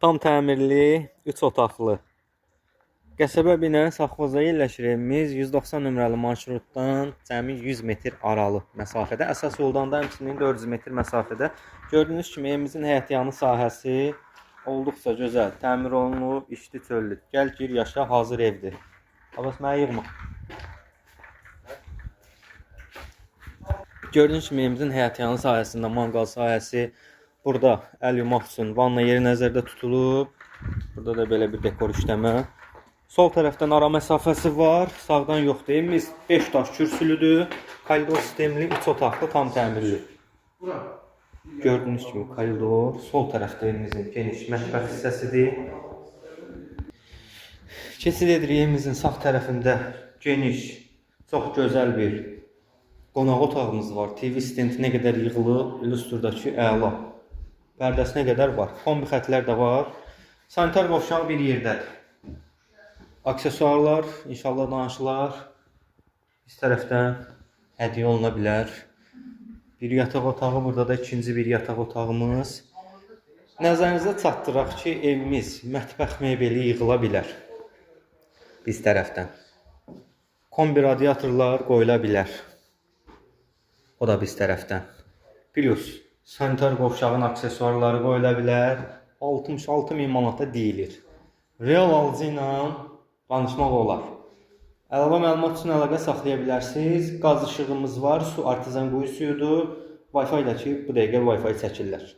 Tam təmirli, 3 otaqlı. Qəsəbə binanın safxozda yerləşir evimiz. 190 nömrəli marşrutdan cəmi 100 metr aralı məsafədə. Əsas yoldan da həmçinin 400 metr məsafədə. Gördüyünüz kimi evimizin həyətyanı sahəsi olduqca gözəl, təmir olunub, içli çöllü. Gəl gir, yaşa, hazır evdir. Abbas, mənə yığma. Gördüyünüz kimi evimizin həyətyanı sahəsində manqal sahəsi, burada əl yumaq üçün vanna yeri nəzərdə tutulub. Burada da belə bir dekor işləmə. Sol tərəfdən ara məsafəsi var, sağdan yoxdur. Evimiz 5 daş kürsülüdür, koridor sistemli, 3 otaqlı, tam təmirli. Gördüyünüz kimi koridor, sol tərəfdə evimizin geniş mətbəx hissəsidir. Keçid edirik evimizin sağ tərəfində geniş, çox gözəl bir qonaq otağımız var. TV stenti nə qədər yığılıb, illüstrdakı əla. Pərdəsinə qədər var. Kombi xətlər də var. Sanitar qovşağı bir yerdədir. Aksesuarlar, inşallah danışılar. Biz tərəfdən hədiyyə oluna bilər. Bir yataq otağı, burada da ikinci bir yataq otağımız. Nəzərinizə çatdıraq ki, evimiz, mətbəx mebeli yığıla bilər. Biz tərəfdən. Kombi radiatorlar qoyula bilər. O da biz tərəfdən. Plus, sanitar qovşağın aksesuarları qoyula bilər. 66.000 manata deyilir. Real alıcı ilə danışmaq olar. Əlavə məlumat üçün əlaqə saxlaya bilərsiniz. Qaz işığımız var, su artezan quyu suyudur. Wi-Fi ilə ki, bu dəqiqə Wi-Fi çəkirlər.